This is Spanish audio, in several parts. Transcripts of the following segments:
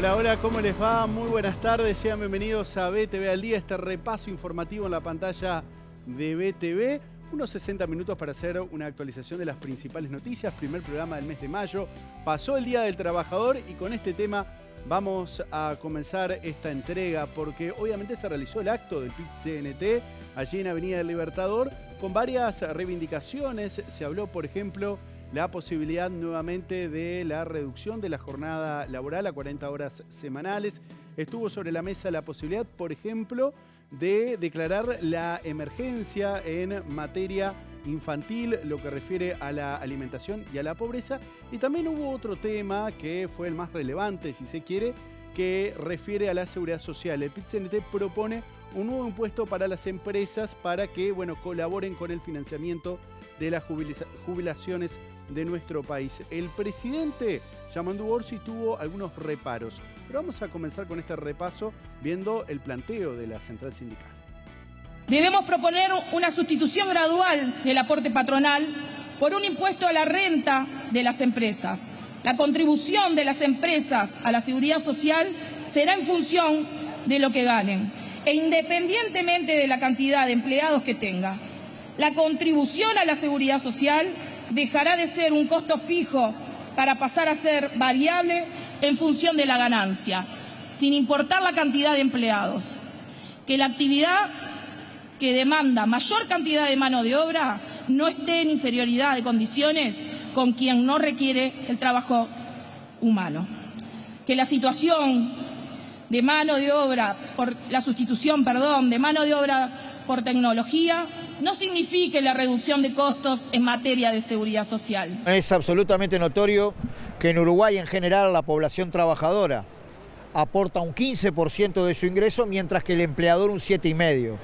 Hola, hola, ¿cómo les va? Muy buenas tardes, sean bienvenidos a BTV al Día, este repaso informativo en la pantalla de BTV. Unos 60 minutos para hacer una actualización de las principales noticias, primer programa del mes de mayo. Pasó el Día del Trabajador y con este tema vamos a comenzar esta entrega porque obviamente se realizó el acto del PIT-CNT allí en Avenida del Libertador con varias reivindicaciones. Se habló, por ejemplo, la posibilidad nuevamente de la reducción de la jornada laboral a 40 horas semanales. Estuvo sobre la mesa la posibilidad, por ejemplo, de declarar la emergencia en materia infantil, lo que refiere a la alimentación y a la pobreza. Y también hubo otro tema que fue el más relevante, si se quiere, que refiere a la seguridad social. El PIT-CNT propone un nuevo impuesto para las empresas para que, colaboren con el financiamiento de las jubilaciones de nuestro país. El presidente Yamandu Orsi tuvo algunos reparos, pero vamos a comenzar con este repaso viendo el planteo de la central sindical. Debemos proponer una sustitución gradual del aporte patronal por un impuesto a la renta de las empresas. La contribución de las empresas a la seguridad social será en función de lo que ganen e independientemente de la cantidad de empleados que tenga. La contribución a la seguridad social dejará de ser un costo fijo para pasar a ser variable en función de la ganancia, sin importar la cantidad de empleados. Que la actividad que demanda mayor cantidad de mano de obra no esté en inferioridad de condiciones con quien no requiere el trabajo humano. Que la situación de mano de obra por la sustitución, de mano de obra por tecnología no signifique la reducción de costos en materia de seguridad social. Es absolutamente notorio que en Uruguay en general la población trabajadora aporta un 15% de su ingreso, mientras que el empleador un 7,5%.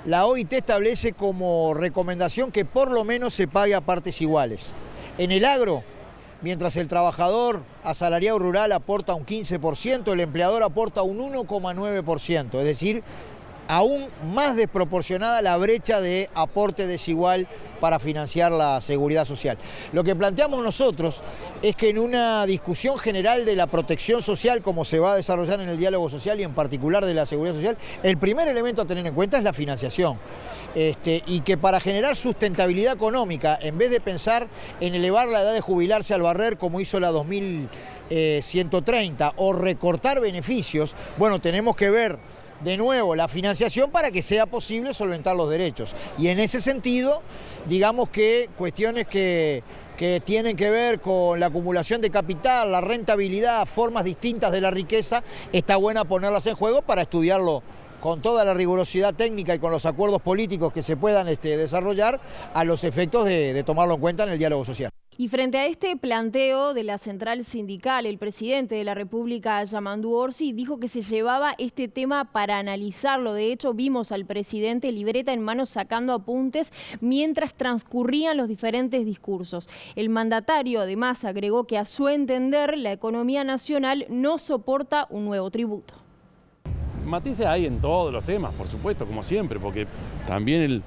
La OIT establece como recomendación que por lo menos se pague a partes iguales. En el agro, mientras el trabajador asalariado rural aporta un 15%, el empleador aporta un 1,9%, es decir, aún más desproporcionada la brecha de aporte desigual para financiar la seguridad social. Lo que planteamos nosotros es que en una discusión general de la protección social, como se va a desarrollar en el diálogo social y en particular de la seguridad social, el primer elemento a tener en cuenta es la financiación. Y que para generar sustentabilidad económica, en vez de pensar en elevar la edad de jubilarse al barrer como hizo la 2130 o recortar beneficios, tenemos que ver de nuevo la financiación para que sea posible solventar los derechos. Y en ese sentido, digamos que cuestiones que tienen que ver con la acumulación de capital, la rentabilidad, formas distintas de la riqueza, está buena ponerlas en juego para estudiarlo con toda la rigurosidad técnica y con los acuerdos políticos que se puedan desarrollar a los efectos de tomarlo en cuenta en el diálogo social. Y frente a este planteo de la central sindical, el presidente de la República, Yamandu Orsi, dijo que se llevaba este tema para analizarlo. De hecho, vimos al presidente libreta en mano sacando apuntes mientras transcurrían los diferentes discursos. El mandatario además agregó que a su entender la economía nacional no soporta un nuevo tributo. Matices hay en todos los temas, por supuesto, como siempre, porque también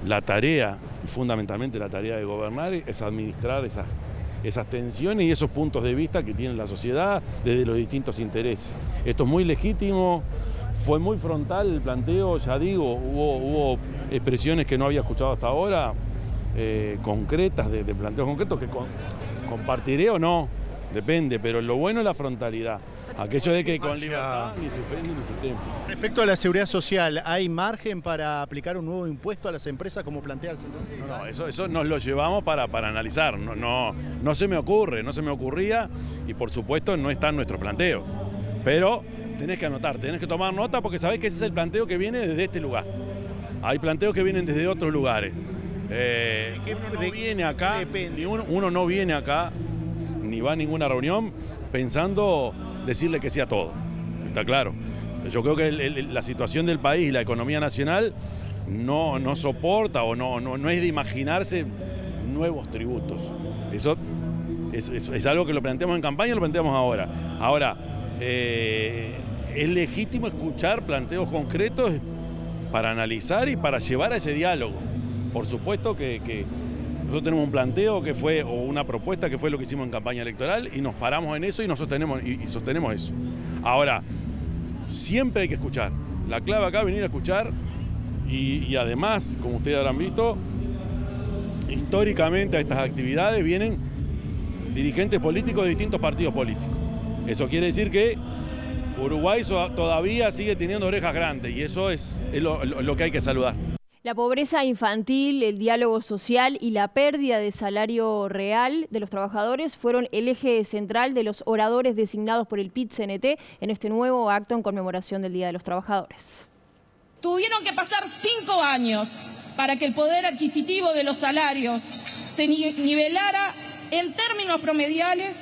la tarea, y fundamentalmente la tarea de gobernar, es administrar esas tensiones y esos puntos de vista que tiene la sociedad desde los distintos intereses. Esto es muy legítimo, fue muy frontal el planteo, ya digo, hubo expresiones que no había escuchado hasta ahora, concretas, de planteos concretos que compartiré o no, depende, pero lo bueno es la frontalidad. Aquello de que con libertad ni se ofende ni se teme. Respecto a la seguridad social, ¿hay margen para aplicar un nuevo impuesto a las empresas como plantea el central sindical? No, eso nos lo llevamos para analizar. No se me ocurre, no se me ocurría y por supuesto no está en nuestro planteo. Pero tenés que anotar, tenés que tomar nota porque sabés que ese es el planteo que viene desde este lugar. Hay planteos que vienen desde otros lugares. Uno no viene acá, uno no viene acá ni va a ninguna reunión pensando decirle que sí a todo, está claro. Yo creo que la situación del país y la economía nacional no soporta o no es de imaginarse nuevos tributos. Eso es algo que lo planteamos en campaña y lo planteamos ahora. Ahora, es legítimo escuchar planteos concretos para analizar y para llevar a ese diálogo. Por supuesto que Nosotros tenemos un planteo que fue, o una propuesta que fue lo que hicimos en campaña electoral y nos paramos en eso y nos sostenemos, y sostenemos eso. Ahora, siempre hay que escuchar. La clave acá es venir a escuchar y además, como ustedes habrán visto, históricamente a estas actividades vienen dirigentes políticos de distintos partidos políticos. Eso quiere decir que Uruguay todavía sigue teniendo orejas grandes y eso es lo que hay que saludar. La pobreza infantil, el diálogo social y la pérdida de salario real de los trabajadores fueron el eje central de los oradores designados por el PIT-CNT en este nuevo acto en conmemoración del Día de los Trabajadores. Tuvieron que pasar 5 años para que el poder adquisitivo de los salarios se nivelara en términos promediales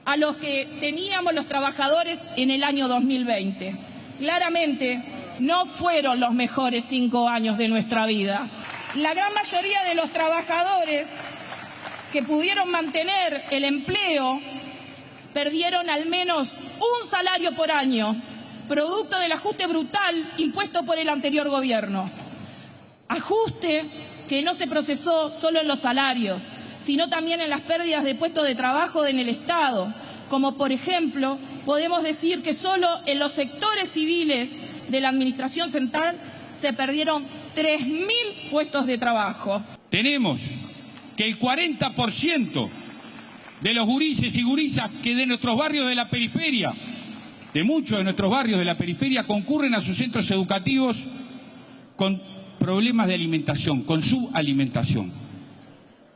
a los que teníamos los trabajadores en el año 2020. Claramente, no fueron los mejores 5 años de nuestra vida. La gran mayoría de los trabajadores que pudieron mantener el empleo perdieron al menos un salario por año, producto del ajuste brutal impuesto por el anterior gobierno. Ajuste que no se procesó solo en los salarios, sino también en las pérdidas de puestos de trabajo en el Estado, como por ejemplo, podemos decir que solo en los sectores civiles de la Administración Central se perdieron 3.000 puestos de trabajo. Tenemos que el 40% de los gurises y gurisas que de nuestros barrios de la periferia, de muchos de nuestros barrios de la periferia, concurren a sus centros educativos con problemas de alimentación, con subalimentación.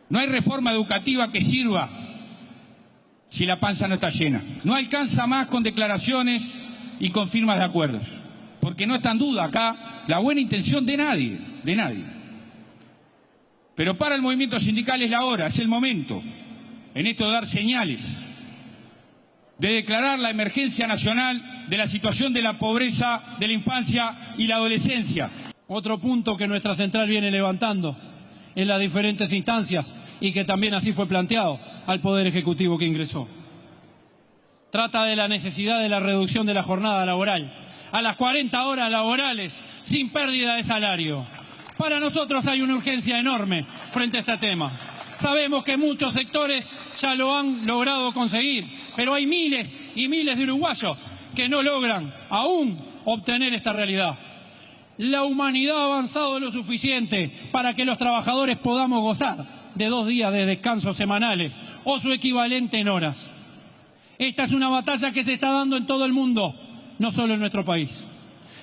No hay reforma educativa que sirva si la panza no está llena. No alcanza más con declaraciones y con firmas de acuerdos, porque no está en duda acá la buena intención de nadie, de nadie. Pero para el movimiento sindical es la hora, es el momento, en esto de dar señales, de declarar la emergencia nacional de la situación de la pobreza de la infancia y la adolescencia. Otro punto que nuestra central viene levantando en las diferentes instancias y que también así fue planteado al Poder Ejecutivo que ingresó. Trata de la necesidad de la reducción de la jornada laboral a las 40 horas laborales sin pérdida de salario. Para nosotros hay una urgencia enorme frente a este tema. Sabemos que muchos sectores ya lo han logrado conseguir, pero hay miles y miles de uruguayos que no logran aún obtener esta realidad. La humanidad ha avanzado lo suficiente para que los trabajadores podamos gozar de 2 días de descanso semanales o su equivalente en horas. Esta es una batalla que se está dando en todo el mundo, no solo en nuestro país.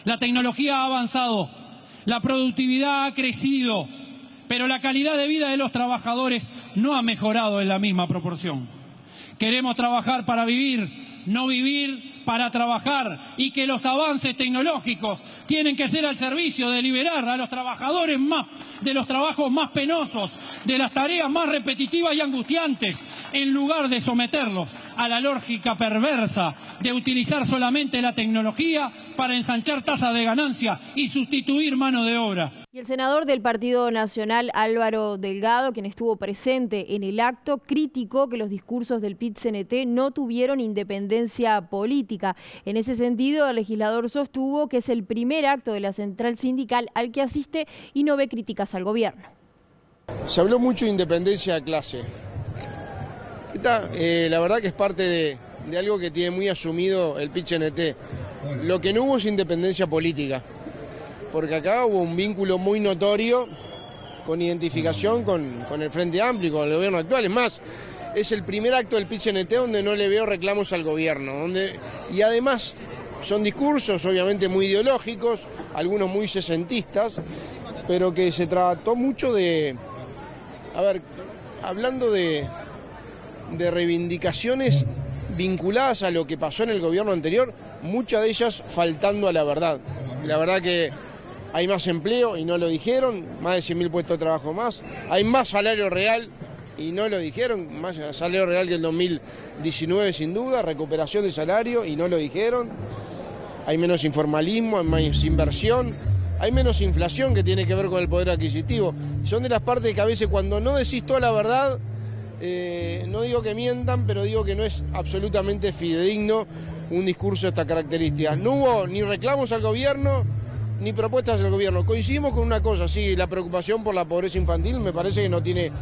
La tecnología ha avanzado, la productividad ha crecido, pero la calidad de vida de los trabajadores no ha mejorado en la misma proporción. Queremos trabajar para vivir, no vivir para trabajar, y que los avances tecnológicos tienen que ser al servicio de liberar a los trabajadores más de los trabajos más penosos, de las tareas más repetitivas y angustiantes, en lugar de someterlos a la lógica perversa de utilizar solamente la tecnología para ensanchar tasas de ganancia y sustituir mano de obra. Y el senador del Partido Nacional, Álvaro Delgado, quien estuvo presente en el acto, criticó que los discursos del PIT-CNT no tuvieron independencia política. En ese sentido, el legislador sostuvo que es el primer acto de la central sindical al que asiste y no ve críticas al gobierno. Se habló mucho de independencia de clase. La verdad que es parte de algo que tiene muy asumido el PIT-CNT. Lo que no hubo es independencia política, porque acá hubo un vínculo muy notorio con identificación con el Frente Amplio y con el gobierno actual. Es más, es el primer acto del PIT-CNT donde no le veo reclamos al gobierno. Y además son discursos obviamente muy ideológicos, algunos muy sesentistas, pero que se trató mucho de, hablando de reivindicaciones vinculadas a lo que pasó en el gobierno anterior, muchas de ellas faltando a la verdad. La verdad que hay más empleo y no lo dijeron, más de 100.000 puestos de trabajo más, hay más salario real y no lo dijeron, más salario real que el 2019 sin duda, recuperación de salario y no lo dijeron, hay menos informalismo, hay más inversión, hay menos inflación que tiene que ver con el poder adquisitivo. Son de las partes que a veces cuando no decís toda la verdad, no digo que mientan, pero digo que no es absolutamente fidedigno un discurso de estas características. No hubo ni reclamos al gobierno, ni propuestas del gobierno. Coincidimos con una cosa, sí, la preocupación por la pobreza infantil me parece que no tiene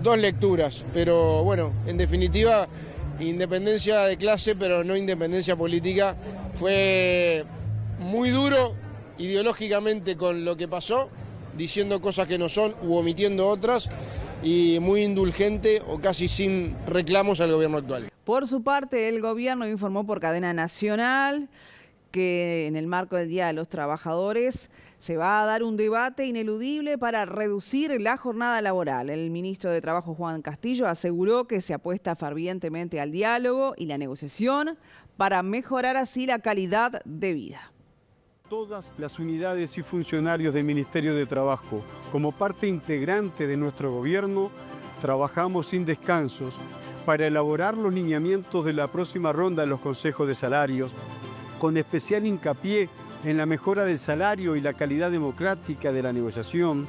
dos lecturas, pero bueno, en definitiva, independencia de clase, pero no independencia política. Fue muy duro ideológicamente con lo que pasó, diciendo cosas que no son u omitiendo otras, y muy indulgente o casi sin reclamos al gobierno actual. Por su parte, el gobierno informó por cadena nacional que en el marco del Día de los Trabajadores se va a dar un debate ineludible para reducir la jornada laboral. El ministro de Trabajo, Juan Castillo, aseguró que se apuesta fervientemente al diálogo y la negociación para mejorar así la calidad de vida. Todas las unidades y funcionarios del Ministerio de Trabajo, como parte integrante de nuestro gobierno, trabajamos sin descansos para elaborar los lineamientos de la próxima ronda de los consejos de salarios, con especial hincapié en la mejora del salario y la calidad democrática de la negociación,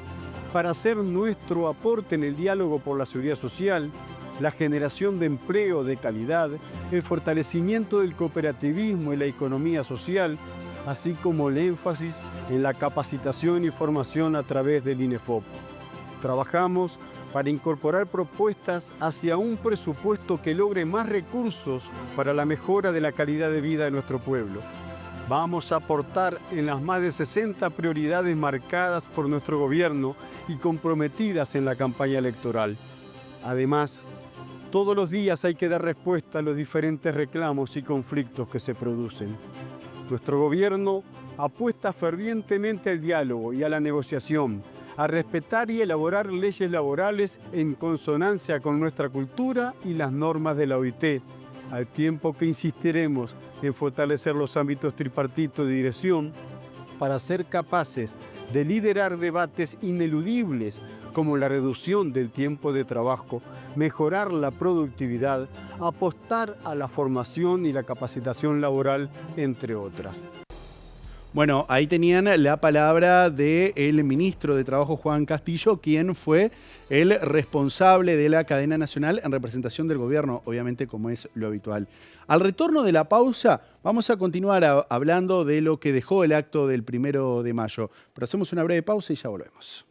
para hacer nuestro aporte en el diálogo por la seguridad social, la generación de empleo de calidad, el fortalecimiento del cooperativismo y la economía social, así como el énfasis en la capacitación y formación a través del INEFOP. Trabajamos para incorporar propuestas hacia un presupuesto que logre más recursos para la mejora de la calidad de vida de nuestro pueblo. Vamos a aportar en las más de 60 prioridades marcadas por nuestro gobierno y comprometidas en la campaña electoral. Además, todos los días hay que dar respuesta a los diferentes reclamos y conflictos que se producen. Nuestro gobierno apuesta fervientemente al diálogo y a la negociación, a respetar y elaborar leyes laborales en consonancia con nuestra cultura y las normas de la OIT, al tiempo que insistiremos en fortalecer los ámbitos tripartitos de dirección para ser capaces de liderar debates ineludibles como la reducción del tiempo de trabajo, mejorar la productividad, apostar a la formación y la capacitación laboral, entre otras. Bueno, ahí tenían la palabra del ministro de Trabajo, Juan Castillo, quien fue el responsable de la cadena nacional en representación del gobierno, obviamente como es lo habitual. Al retorno de la pausa, vamos a continuar hablando de lo que dejó el acto del 1 de mayo. Pero hacemos una breve pausa y ya volvemos.